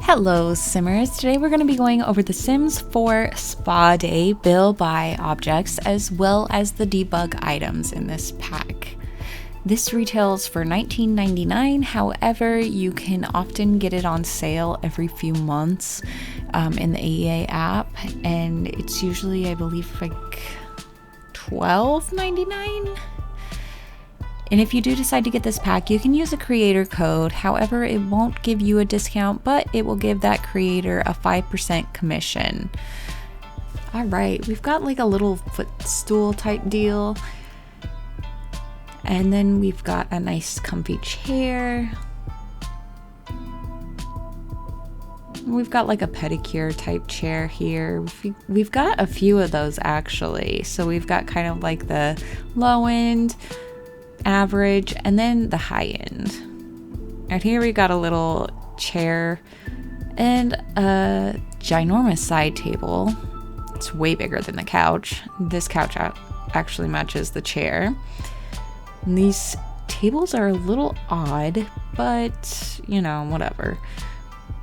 Hello Simmers, today we're going to be going over the Sims 4 Spa Day Build Buy objects as well as the debug items in this pack. This retails for $19.99, however you can often get it on sale every few months in the AEA app, and it's usually I believe like $12.99. And if you do decide to get this pack, you can use a creator code. However, it won't give you a discount, but it will give that creator a 5% commission. All right, we've got like a little footstool type deal. And then we've got a nice comfy chair. We've got like a pedicure type chair here. We've got a few of those actually. So we've got kind of like the low end, average, and then the high end. And here we got a little chair and a ginormous side table. It's way bigger than the couch. This couch actually matches the chair. And these tables are a little odd, but you know, whatever.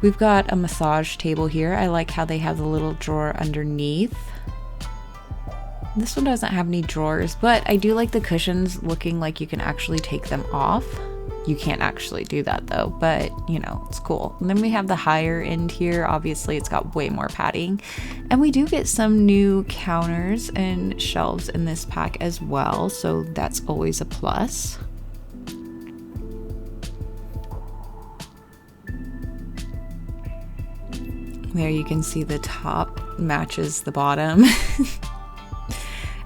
We've got a massage table here. I like how they have the little drawer underneath. This one doesn't have any drawers, but I do like the cushions looking like you can actually take them off. You can't actually do that though, but you know, it's cool. And then we have the higher end here. Obviously it's got way more padding. And we do get some new counters and shelves in this pack as well, so that's always a plus. There you can see the top matches the bottom.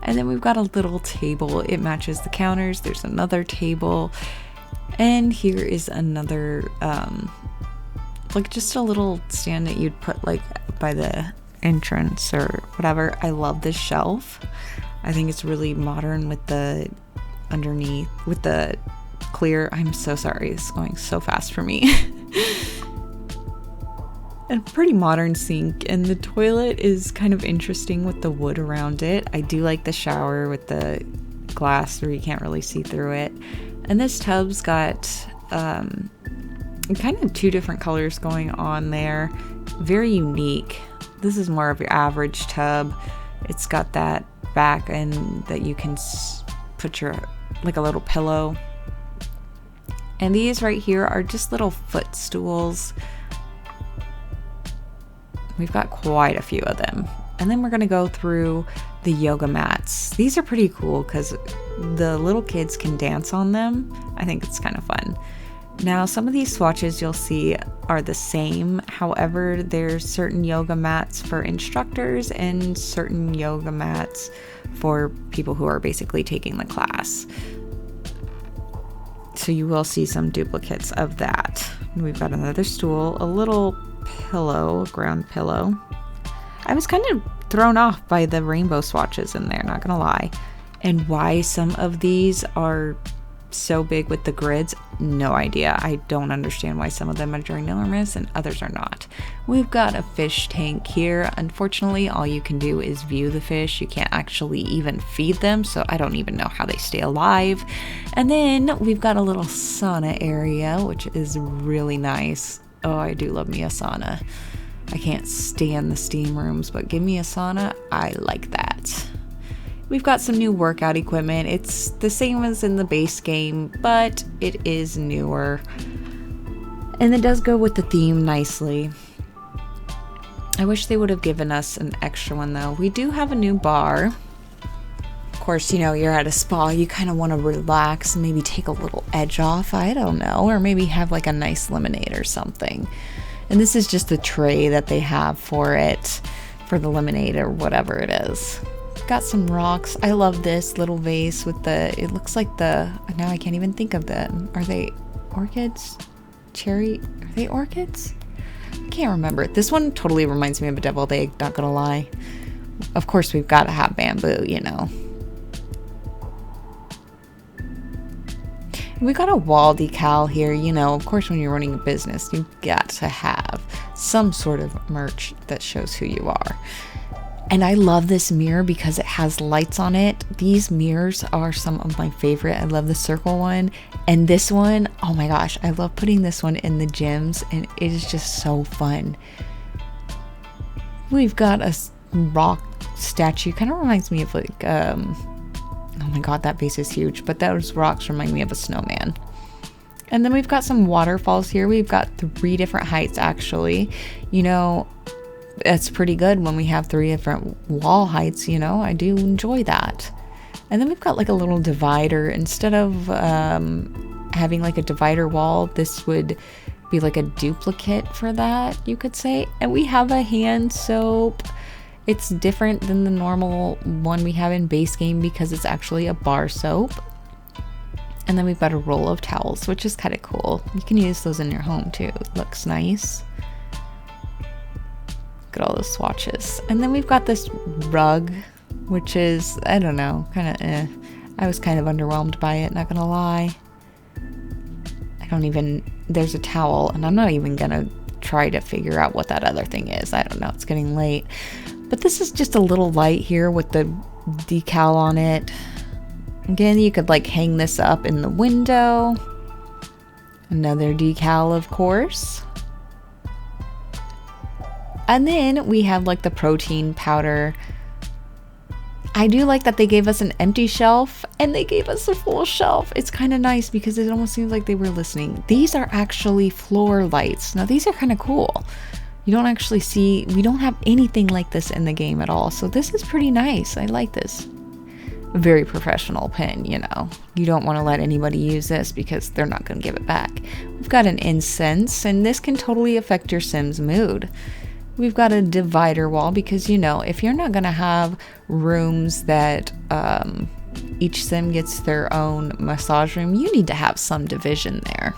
And then we've got a little table. It matches the counters. There's another table. And here is another, like just a little stand that you'd put like by the entrance or whatever. I love this shelf. I think it's really modern with the underneath, with the clear. I'm so sorry. It's going so fast for me. A pretty modern sink, and the toilet is kind of interesting with the wood around it. I do like the shower with the glass where you can't really see through it. And this tub's got kind of two different colors going on there. Very unique. This is more of your average tub. It's got that back end that you can put your, like a little pillow. And these right here are just little footstools. We've got quite a few of them. And then we're gonna go through the yoga mats. These are pretty cool because the little kids can dance on them. I think it's kind of fun. Now, some of these swatches you'll see are the same. However, there's certain yoga mats for instructors and certain yoga mats for people who are basically taking the class. So you will see some duplicates of that. We've got another stool, a little pillow, ground pillow. I was kind of thrown off by the rainbow swatches in there, not gonna lie. And why some of these are so big with the grids, no idea. I don't understand why some of them are ginormous and others are not. We've got a fish tank here. Unfortunately, all you can do is view the fish. You can't actually even feed them, so I don't even know how they stay alive. And then we've got a little sauna area, which is really nice. Oh, I do love me a sauna. I can't stand the steam rooms, but give me a sauna, I like that. We've got some new workout equipment. It's the same as in the base game, but it is newer. And it does go with the theme nicely. I wish they would have given us an extra one though. We do have a new bar. Of course, you know, you're at a spa, you kind of want to relax and maybe take a little edge off, I don't know, or maybe have like a nice lemonade or something. And this is just the tray that they have for it, for the lemonade or whatever it is. Got some rocks. I love this little vase with the, it looks like the, now I can't even think of them. Are they orchids? Cherry? Are they orchids? I can't remember. This one totally reminds me of a deviled egg, not gonna lie. Of course, we've got to have bamboo, you know. We got a wall decal here, you know, of course when you're running a business, you've got to have some sort of merch that shows who you are. And I love this mirror because it has lights on it. These mirrors are some of my favorite. I love the circle one. And this one, oh my gosh, I love putting this one in the gyms, and it is just so fun. We've got a rock statue. Kind of reminds me of like, oh my god, that vase is huge. But those rocks remind me of a snowman. And then we've got some waterfalls here. We've got 3 different heights actually. You know, that's pretty good when we have 3 different wall heights, you know. I do enjoy that. And then we've got like a little divider. Instead of having like a divider wall, this would be like a duplicate for that, you could say. And we have a hand soap. It's different than the normal one we have in base game because it's actually a bar soap. And then we've got a roll of towels, which is kind of cool. You can use those in your home too. It looks nice. Look at all those swatches. And then we've got this rug, which is, I don't know, kind of I was kind of underwhelmed by it, not gonna lie. There's a towel, and I'm not even gonna try to figure out what that other thing is. I don't know, it's getting late. But this is just a little light here with the decal on it. Again, you could like hang this up in the window. Another decal, of course. And then we have like the protein powder. I do like that they gave us an empty shelf and they gave us a full shelf. It's kind of nice because it almost seems like they were listening. These are actually floor lights. Now these are kind of cool. You don't actually see, we don't have anything like this in the game at all. So this is pretty nice. I like this. A very professional pen, you know. You don't want to let anybody use this because they're not going to give it back. We've got an incense, and this can totally affect your Sim's mood. We've got a divider wall because, you know, if you're not going to have rooms that each Sim gets their own massage room, you need to have some division there.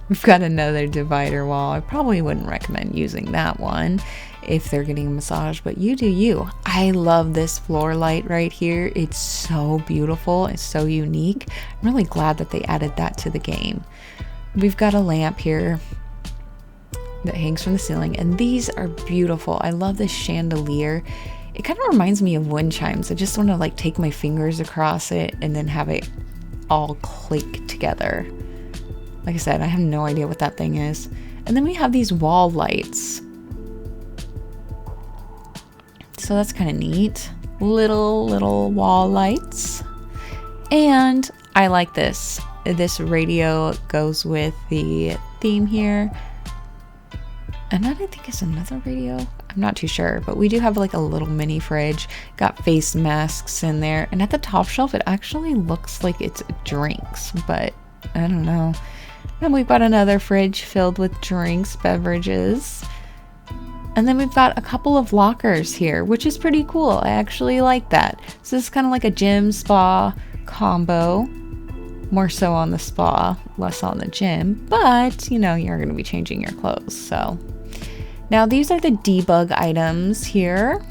We've got another divider wall. I probably wouldn't recommend using that one if they're getting a massage, but you do you. I love this floor light right here. It's so beautiful. It's so unique. I'm really glad that they added that to the game. We've got a lamp here that hangs from the ceiling, and these are beautiful. I love this chandelier. It kind of reminds me of wind chimes. I just want to like take my fingers across it and then have it all click together. Like I said, I have no idea what that thing is. And then we have these wall lights. So that's kind of neat. Little wall lights. And I like this. This radio goes with the theme here. And I think it's another radio. I'm not too sure, but we do have like a little mini fridge. Got face masks in there. And at the top shelf, it actually looks like it's drinks, but I don't know. And we've got another fridge filled with drinks, beverages. And then we've got a couple of lockers here, which is pretty cool. I actually like that. So this is kind of like a gym spa combo. More so on the spa, less on the gym. But, you know, you're going to be changing your clothes. So now these are the debug items here.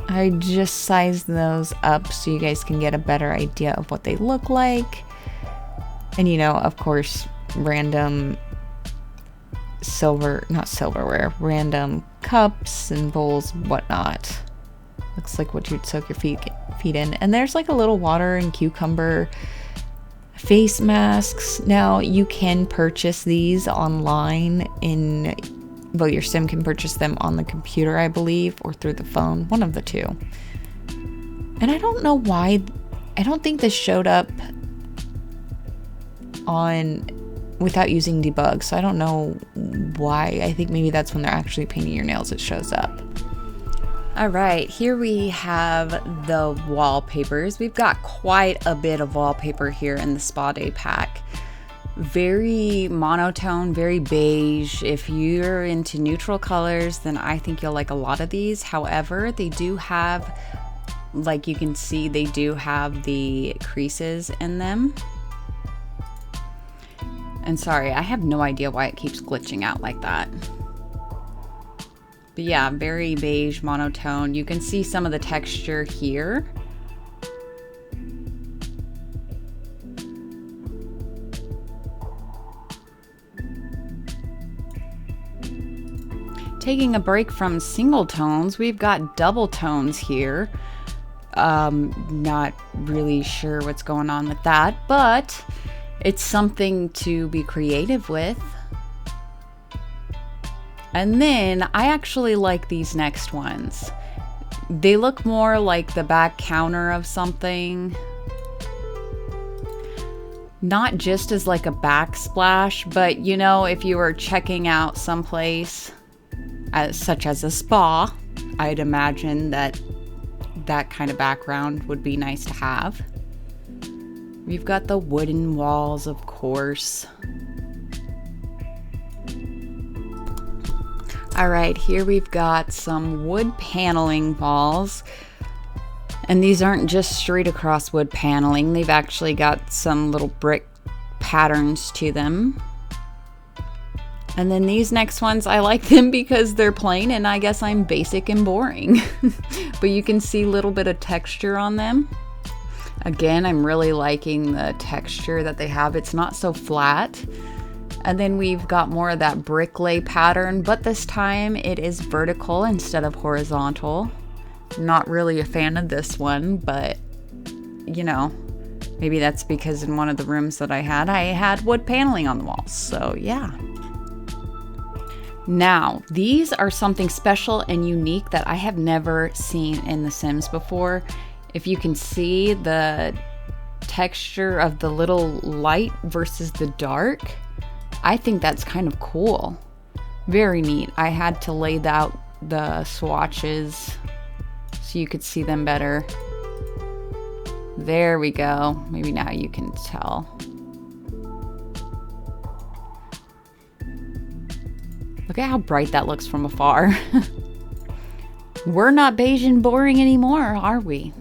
I just sized those up so you guys can get a better idea of what they look like. And, you know, of course, random random cups and bowls, whatnot. Looks like what you'd soak your feet in. And there's like a little water and cucumber face masks. Now you can purchase these online well, your Sim can purchase them on the computer, I believe, or through the phone, one of the two. And I don't know why, I don't think this showed up without using debug, so I don't know why. I think maybe that's when they're actually painting your nails it shows up. All right, here we have the wallpapers. We've got quite a bit of wallpaper here in the Spa Day pack. Very monotone, very beige. If you're into neutral colors, then I think you'll like a lot of these. However, they do have, like you can see, they do have the creases in them. And sorry, I have no idea why it keeps glitching out like that. But yeah, very beige, monotone. You can see some of the texture here. taking a break from single tones, we've got double tones here. Not really sure what's going on with that, but it's something to be creative with. And then I actually like these next ones. They look more like the back counter of something. Not just as like a backsplash, but you know, if you were checking out someplace such as a spa, I'd imagine that kind of background would be nice to have. We've got the wooden walls, of course. All right, here we've got some wood paneling walls. And these aren't just straight across wood paneling. They've actually got some little brick patterns to them. And then these next ones, I like them because they're plain and I guess I'm basic and boring. But you can see a little bit of texture on them. Again, I'm really liking the texture that they have. It's not so flat. And then we've got more of that brick lay pattern, but this time it is vertical instead of horizontal. Not really a fan of this one, but you know, maybe that's because in one of the rooms that I had wood paneling on the walls. So yeah. Now, these are something special and unique that I have never seen in The Sims before. If you can see the texture of the little light versus the dark, I think that's kind of cool. Very neat. I had to lay out the swatches so you could see them better. There we go. Maybe now you can tell. Look at how bright that looks from afar. We're not beige and boring anymore, are we?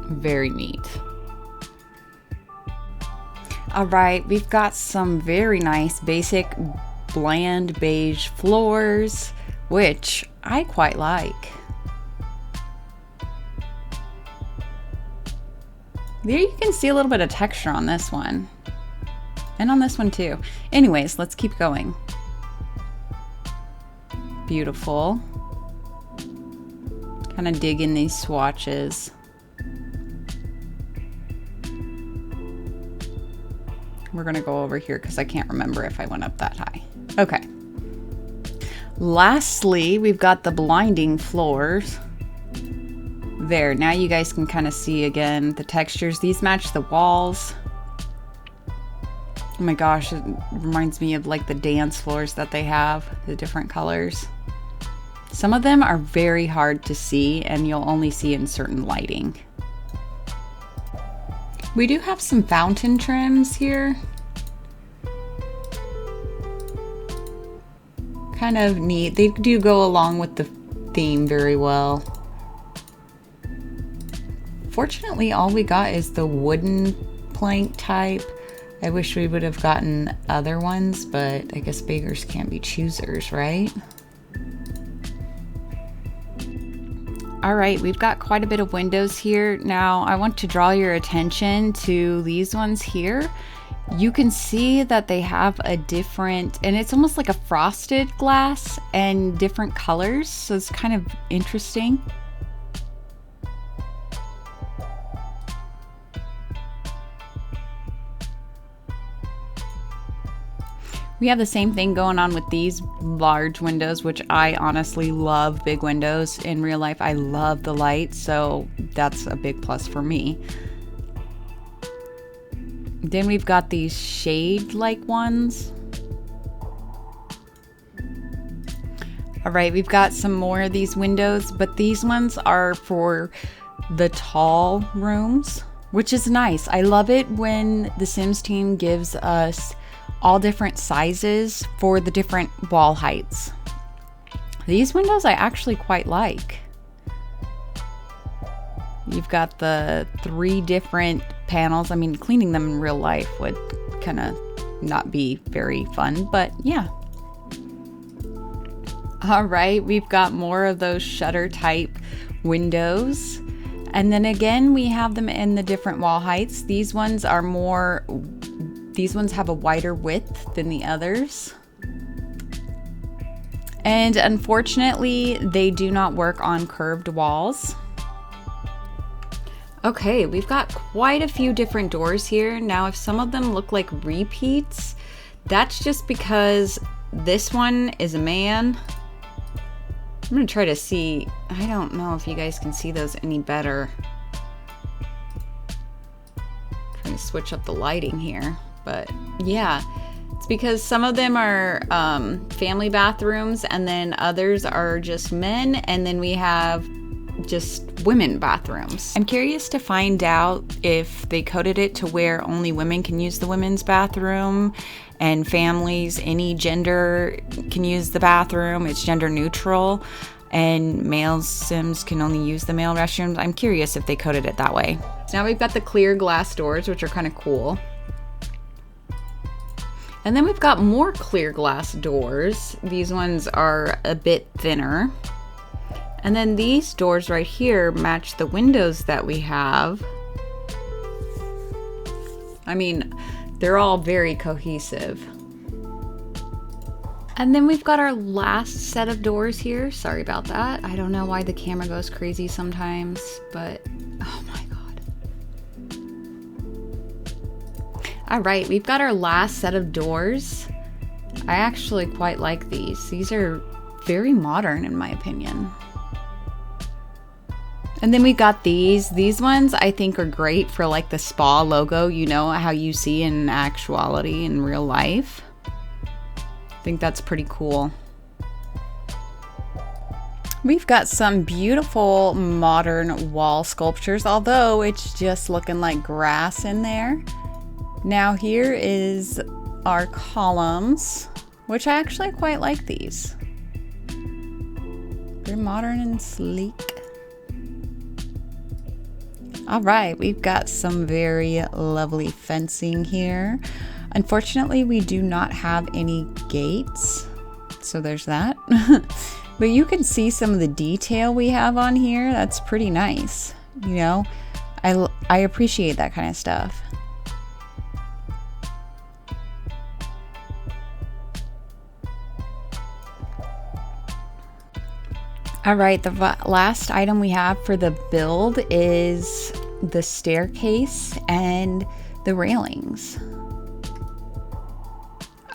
Very neat. All right, we've got some very nice basic bland beige floors, which I quite like. There you can see a little bit of texture on this one. And on this one too. Anyways, let's keep going. Beautiful. Kind of dig in these swatches. We're gonna go over here because I can't remember if I went up that high. Okay. Lastly, we've got the blinding floors. There, now you guys can kind of see again the textures. These match the walls. Oh my gosh, it reminds me of like the dance floors that they have, the different colors. Some of them are very hard to see and you'll only see in certain lighting. We do have some fountain trims here. Kind of neat. They do go along with the theme very well. Fortunately, all we got is the wooden plank type. I wish we would have gotten other ones, but I guess beggars can't be choosers, right? All right, we've got quite a bit of windows here. Now, I want to draw your attention to these ones here. You can see that they have a different, and it's almost like a frosted glass and different colors, so it's kind of interesting. We have the same thing going on with these large windows, which I honestly love big windows. In real life, I love the light, so that's a big plus for me. Then we've got these shade-like ones. All right, we've got some more of these windows, but these ones are for the tall rooms, which is nice. I love it when the Sims team gives us all different sizes for the different wall heights. These windows I actually quite like. You've got the 3 different panels. I mean, cleaning them in real life would kind of not be very fun, but yeah. All right, we've got more of those shutter type windows. And then again, we have them in the different wall heights. These ones are more These ones have a wider width than the others. And unfortunately, they do not work on curved walls. Okay, we've got quite a few different doors here. Now, if some of them look like repeats, that's just because this one is a man. I'm gonna try to see, I don't know if you guys can see those any better. Trying to switch up the lighting here, but yeah. It's because some of them are family bathrooms, and then others are just men, and then we have just women bathrooms. I'm curious to find out if they coded it to where only women can use the women's bathroom, and families, any gender can use the bathroom. It's gender neutral, and male Sims can only use the male restrooms. I'm curious if they coded it that way. So now we've got the clear glass doors, which are kind of cool. And then we've got more clear glass doors. These ones are a bit thinner. And then these doors right here match the windows that we have. I mean, they're all very cohesive. And then we've got our last set of doors here. Sorry about that. I don't know why the camera goes crazy sometimes, but oh my God. All right, we've got our last set of doors. I actually quite like these. These are very modern in my opinion. And then we got these. These ones I think are great for like the spa logo, you know, how you see in actuality in real life. I think that's pretty cool. We've got some beautiful modern wall sculptures, although it's just looking like grass in there. Now here is our columns, which I actually quite like these. They're modern and sleek. All right, we've got some very lovely fencing here. Unfortunately, we do not have any gates, so there's that. But you can see some of the detail we have on here. That's pretty nice. You know, I appreciate that kind of stuff. All right, the last item we have for the build is the staircase and the railings.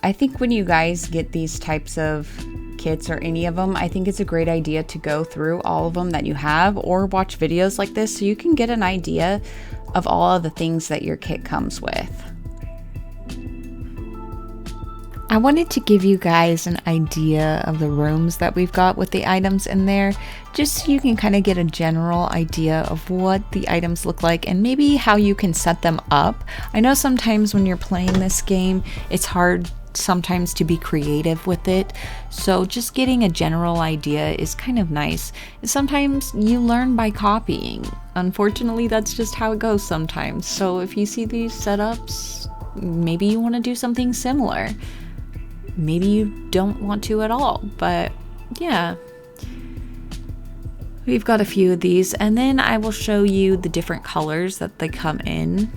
I think when you guys get these types of kits or any of them, I think it's a great idea to go through all of them that you have or watch videos like this so you can get an idea of all of the things that your kit comes with. I wanted to give you guys an idea of the rooms that we've got with the items in there, just so you can kind of get a general idea of what the items look like and maybe how you can set them up. I know sometimes when you're playing this game, it's hard sometimes to be creative with it, so just getting a general idea is kind of nice. Sometimes you learn by copying. Unfortunately, that's just how it goes sometimes. So if you see these setups, maybe you want to do something similar. Maybe you don't want to at all, but yeah. We've got a few of these, and then I will show you the different colors that they come in.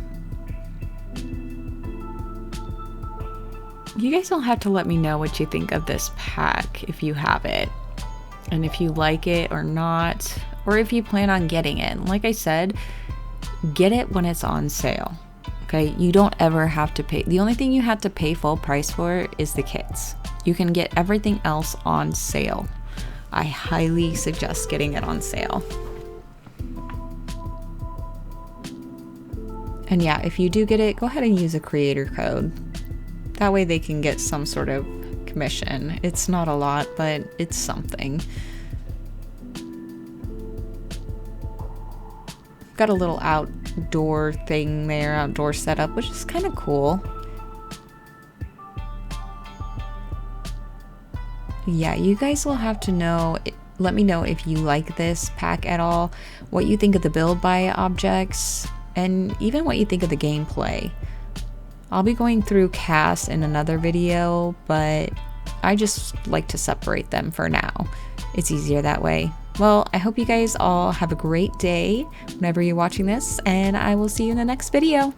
You guys will have to let me know what you think of this pack if you have it, and if you like it or not, or if you plan on getting it. Like I said, get it when it's on sale. Okay, you don't ever have to pay. The only thing you have to pay full price for is the kits. You can get everything else on sale. I highly suggest getting it on sale. And yeah, if you do get it, go ahead and use a creator code. That way they can get some sort of commission. It's not a lot, but it's something. Got a little outdoor thing there, outdoor setup, which is kind of cool. Yeah, you guys will have to know, let me know if you like this pack at all, what you think of the Build Buy objects, and even what you think of the gameplay. I'll be going through cast in another video, but I just like to separate them for now. It's easier that way. Well, I hope you guys all have a great day whenever you're watching this, and I will see you in the next video.